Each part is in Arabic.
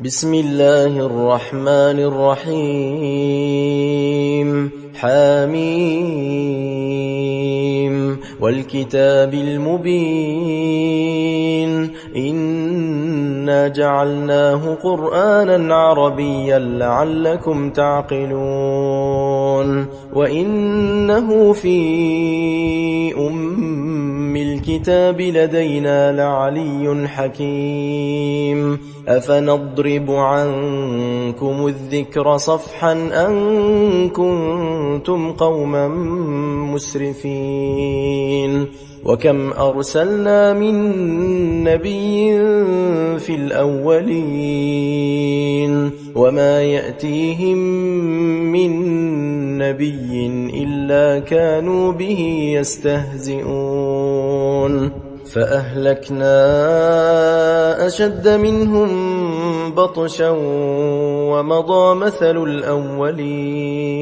بسم الله الرحمن الرحيم حميم والكتاب المبين إنا جعلناه قرآنا عربيا لعلكم تعقلون وإنه في الكتاب لدينا لعلي حكيم أفنضرب عنكم الذكر صفحا أن كنتم قوما مسرفين وكم أرسلنا من نبي في الأولين وما يأتيهم من نبي إلا كانوا به يستهزئون فأهلكنا أشد منهم بطشا ومضى مثل الأولين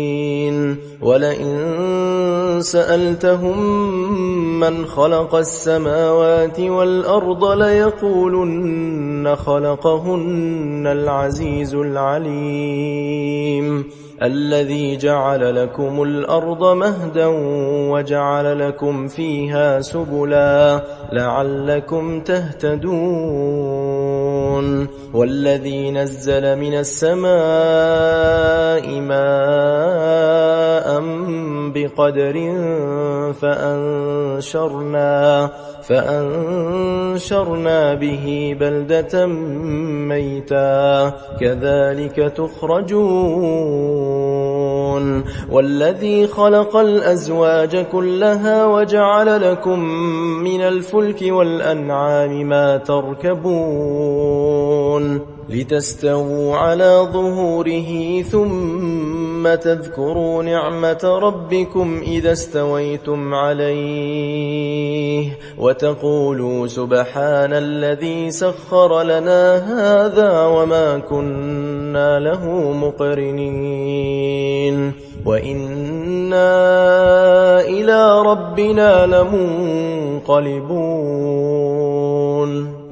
ولئن سألتهم من خلق السماوات والأرض ليقولن خلقهن العزيز العليم الذي جعل لكم الأرض مهدا وجعل لكم فيها سبلا لعلكم تهتدون والذي نزل من السماء ماء بقدر فأنشرنا به بلدة ميتا كذلك تخرجون والذي خلق الأزواج كلها وجعل لكم من الفلك والأنعام ما تركبون لتستووا على ظهوره ثم تذكروا نعمة ربكم إذا استويتم عليه وتقولوا سبحان الذي سخر لنا هذا وما كنا له مقرنين وإنا إلى ربنا لمنقلبون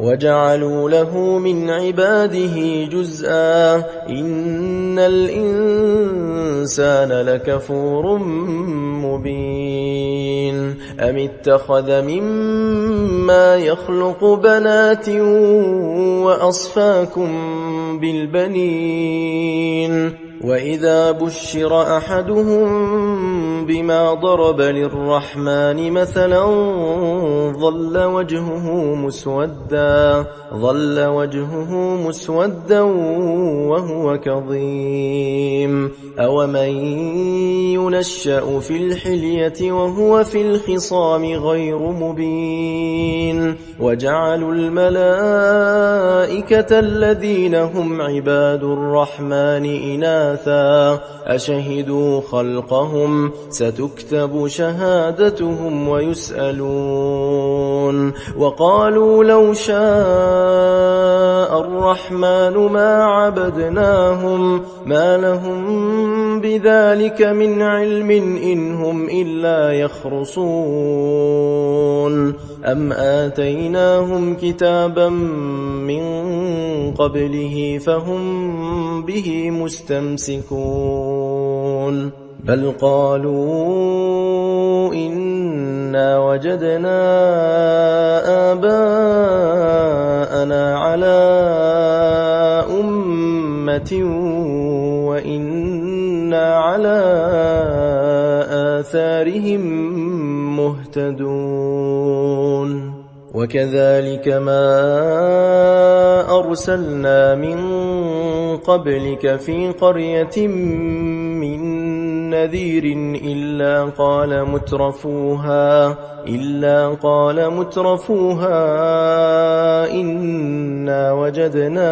وجعلوا له من عباده جزءا إن الإنسان لكفور مبين أم اتخذ مما يخلق بنات وأصفاكم بالبنين وإذا بشر أحدهم بما ضرب للرحمن مثلا ظل وجهه مسودا وهو كظيم أومن ينشأ في الحلية وهو في الخصام غير مبين وجعلوا الملائكة الذين هم عباد الرحمن إناثا أشهدوا خلقهم ستكتب شهادتهم ويسألون وقالوا لو شاء الرحمن ما عبدناهم ما لهم بذلك من علم إن هم إلا يخرصون أم آتيناهم كتابا من قبله فهم به مستمسكون بل قالوا إنا وجدنا آباءنا على أمة وإنا على آثارهم مهتدون وكذلك ما أرسلنا من قبلك في قرية من نذير إلا قال مترفوها إنا وجدنا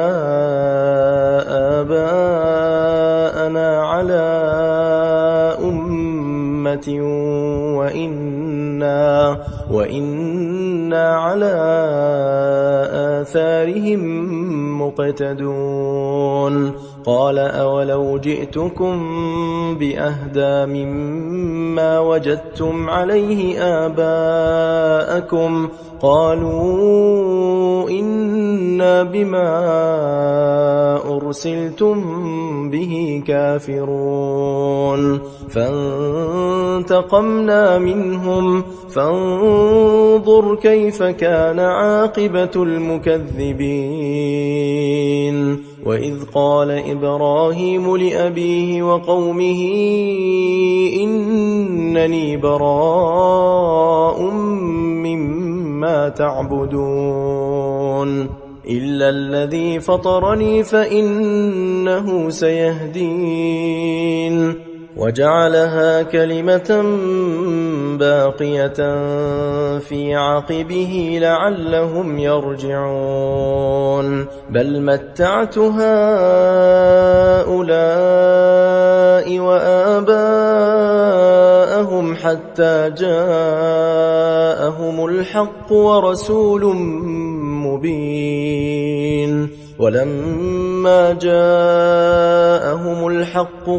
آباءنا على أمة وإنا على آثارهم مقتدون قال أولو جئتكم بأهدى مما وجدتم عليه آباءكم قالوا إنا بما أرسلتم به كافرون فانتقمنا منهم فانظر كيف كان عاقبة المكذبين وإذ قال إبراهيم لأبيه وقومه إنني براء مما تعبدون إلا الذي فطرني فإنه سيهدين وجعلها كلمة باقية في عقبه لعلهم يرجعون بل متعت هؤلاء وآباءهم حتى جاءهم الحق ورسول مبين ولما جاءهم الحق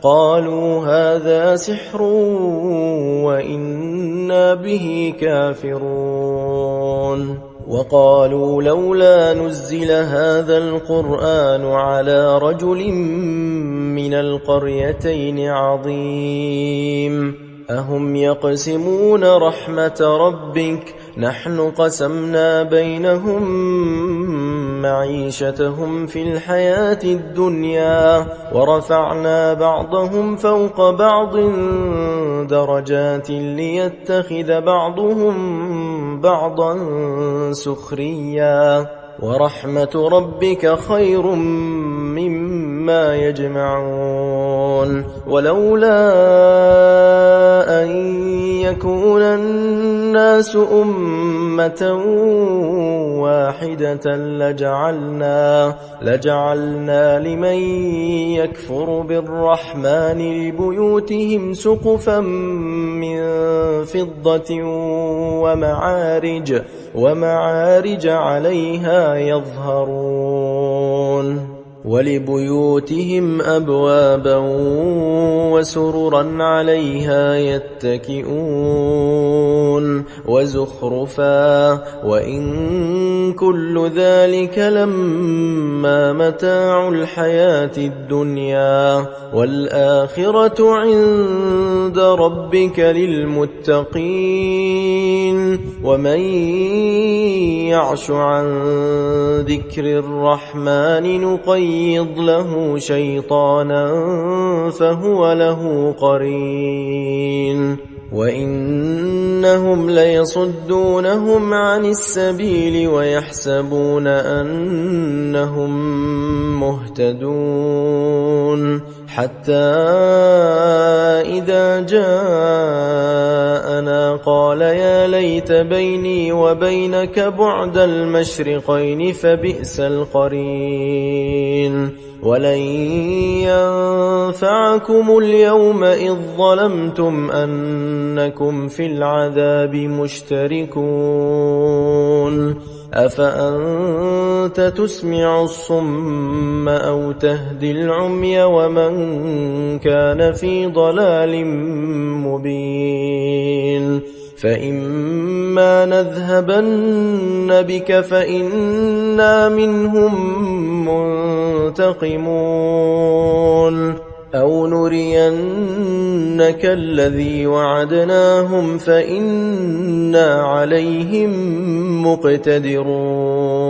قالوا هذا سحر وإنا به كافرون وقالوا لولا نزل هذا القرآن على رجل من القريتين عظيم أهم يقسمون رحمة ربك نحن قسمنا بينهم معيشتهم في الحياة الدنيا ورفعنا بعضهم فوق بعض درجات ليتخذ بعضهم بعضا سخريا ورحمة ربك خير مما يجمعون ولولا أن يكون الناس أمة واحدة لجعلنا لمن يكفر بالرحمن لبيوتهم سقفا من فضة ومعارج عليها يظهرون ولبيوتهم أبوابا وسررا عليها يتكئون وزخرفا وإن كل ذلك لما متاع الحياة الدنيا والآخرة عند ربك للمتقين ومن يعش عن ذكر الرحمن نقيض له شيطانا فهو له قرين وإنهم ليصدونهم عن السبيل ويحسبون أنهم مهتدون حتى إذا جاءنا قال يا ليت بيني وبينك بعد المشرقين فبئس القرين ولن ينفعكم اليوم إذ ظلمتم أنكم في العذاب مشتركون أفأنت تسمع الصم أو تهدي العمي ومن كان في ضلال مبين فإما نذهبن بك فإنا منهم منتقمون أو نرينك الذي وعدناهم فإنا عليهم مقتدرون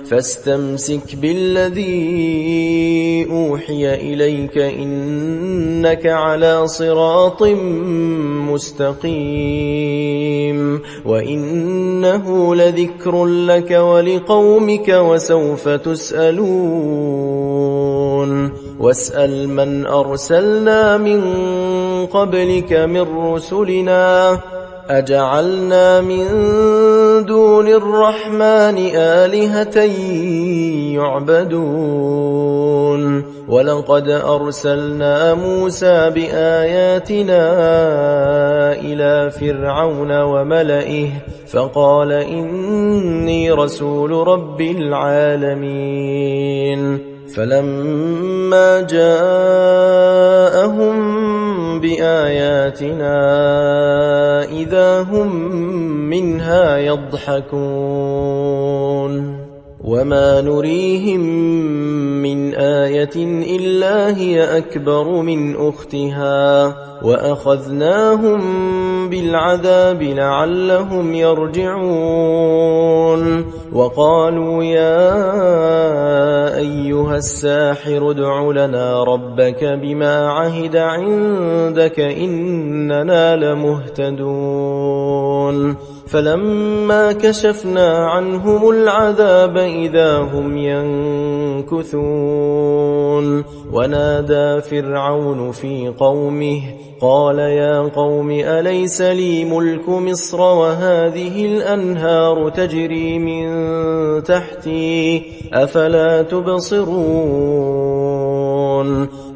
فاستمسك بالذي أوحي إليك إنك على صراط مستقيم وإنه لذكر لك ولقومك وسوف تسألون واسأل من أرسلنا من قبلك من رسلنا أجعلنا من دون الرحمن آلهة يعبدون ولقد أرسلنا موسى بآياتنا إلى فرعون وملئه فقال إني رسول رب العالمين فلما جاءهم بآياتنا إذا هم منها يضحكون وما نريهم من آية إلا هي أكبر من أختها وأخذناهم بالعذاب لعلهم يرجعون وقالوا يا أيها الساحر ادع لنا ربك بما عهد عندك إننا لمهتدون فلما كشفنا عنهم العذاب إذا هم ينكثون ونادى فرعون في قومه قال يا قوم أليس لي ملك مصر وهذه الأنهار تجري من تحتي أفلا تبصرون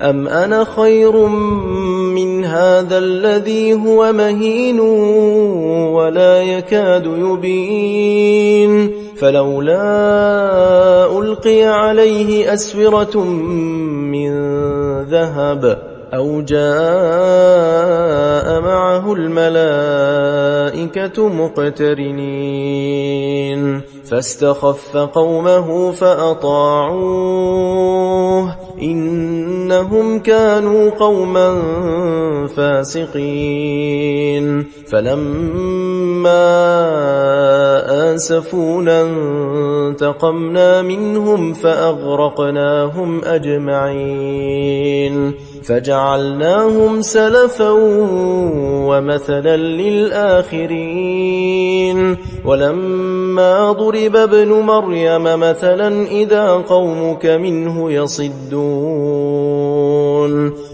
أم أنا خير من هذا الذي هو مهين ولا يكاد يبين فلولا ألقي عليه أسورة من ذهب أو جاء معه الملائكة مقترنين فاستخف قومه فأطاعوه إنهم كانوا قوما فاسقين فلما آسفونا انتقمنا منهم فأغرقناهم أجمعين فجعلناهم سلفا ومثلا للآخرين ولما ضرب ابن مريم مثلا إذا قومك منه يصدون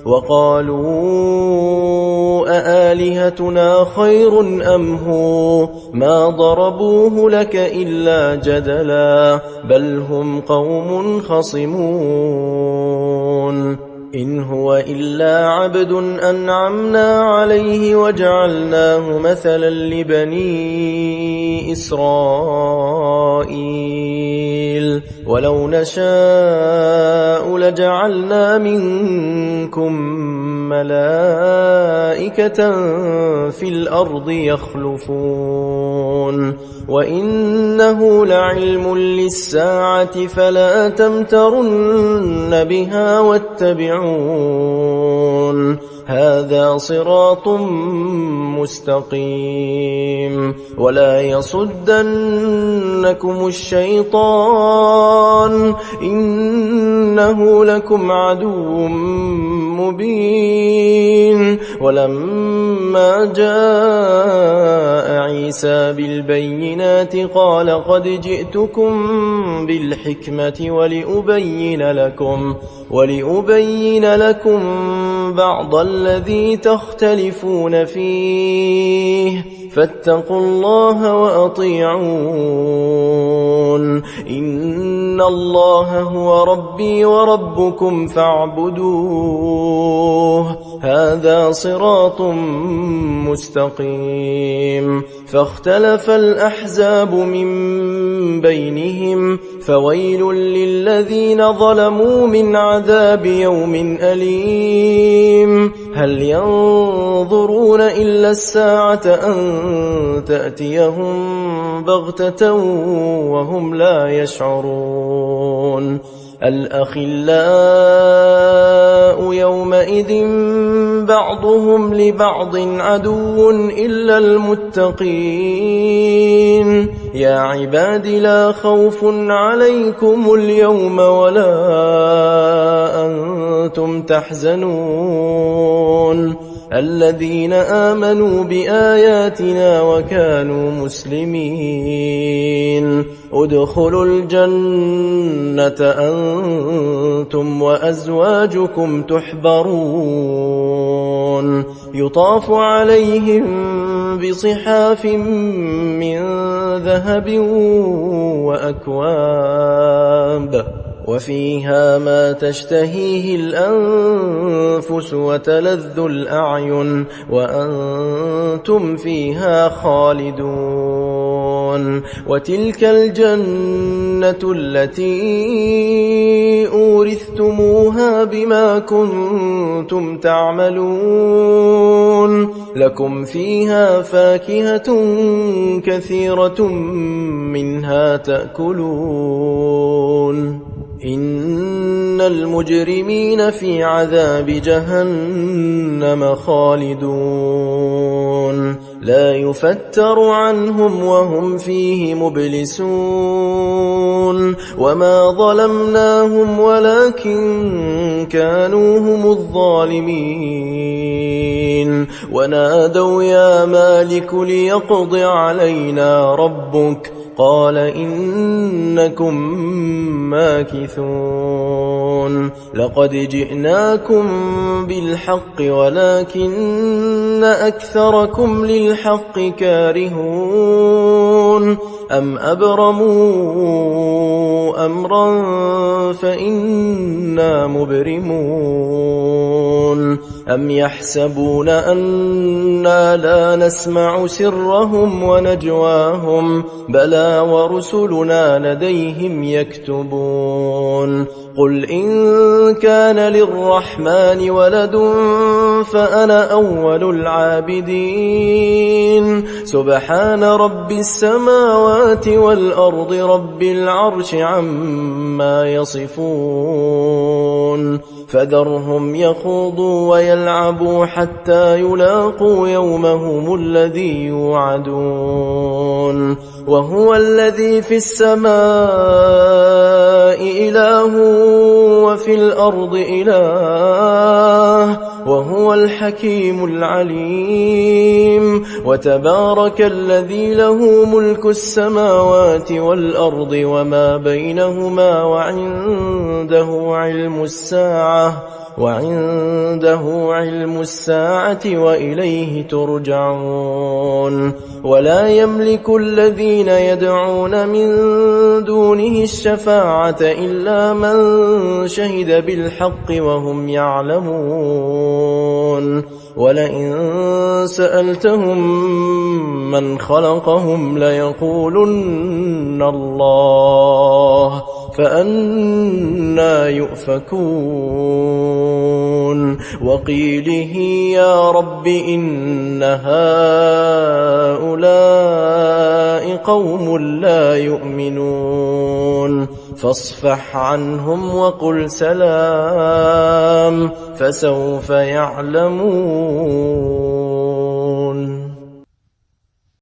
وقالوا أآلهتنا خير أم هو ما ضربوه لك إلا جدلا بل هم قوم خصمون إن هو إلا عبد أنعمنا عليه وجعلناه مثلا لبني إسرائيل ولو نشاء لجعلنا منكم ملائكة في الأرض يخلفون وإنه لعلم للساعة فلا تمترن بها واتبعون هذا صراط مستقيم ولا يصدنكم الشيطان إنه لكم عدو مبين ولما جاء عيسى بالبينات قال قد جئتكم بالحكمة ولأبين لكم بعض الذي تختلفون فيه فاتقوا الله وأطيعون إن الله هو ربي وربكم فاعبدوه هذا صراط مستقيم فاختلف الأحزاب من بينهم فويل للذين ظلموا من عذاب يوم أليم هل ينظرون إلا الساعة أن تأتيهم بغتة وهم لا يشعرون الأخلاء يومئذ بعضهم لبعض عدو إلا المتقين يا عباد لا خوف عليكم اليوم ولا أنتم تحزنون الذين آمنوا بآياتنا وكانوا مسلمين ادخلوا الجنة أنتم وأزواجكم تحبرون يطاف عليهم بصحاف من ذهب وأكواب وفيها ما تشتهيه الأنفس وتلذ الأعين وأنتم فيها خالدون وتلك الجنة التي أورثتموها بما كنتم تعملون لكم فيها فاكهة كثيرة منها تأكلون إن المجرمين في عذاب جهنم خالدون لا يفتر عنهم وهم فيه مبلسون وما ظلمناهم ولكن كانوا هم الظالمين ونادوا يا مالك ليقض علينا ربك قال إنكم ماكثون لقد جئناكم بالحق ولكن أكثركم للحق كارهون أم أبرموا أمرا فإنا مبرمون أم يحسبون أنا لا نسمع سرهم ونجواهم بلى ورسلنا لديهم يكتبون قل إن كان للرحمن ولد فأنا أول العابدين سبحان رب السماوات والأرض رب العرش عما يصفون فذرهم يخوضوا ويلعبوا حتى يلاقوا يومهم الذي يوعدون وهو الذي في السماء إله وفي الأرض إله وهو الحكيم العليم وتبارك الذي له ملك السماوات والأرض وما بينهما وعنده علم الساعة وإليه ترجعون ولا يملك الذين يدعون من دونه الشفاعة إلا من شهد بالحق وهم يعلمون ولئن سألتهم من خلقهم ليقولن الله فأنا يؤفكون وقيله يا رب إن هؤلاء قوم لا يؤمنون فاصفح عنهم وقل سلام فسوف يعلمون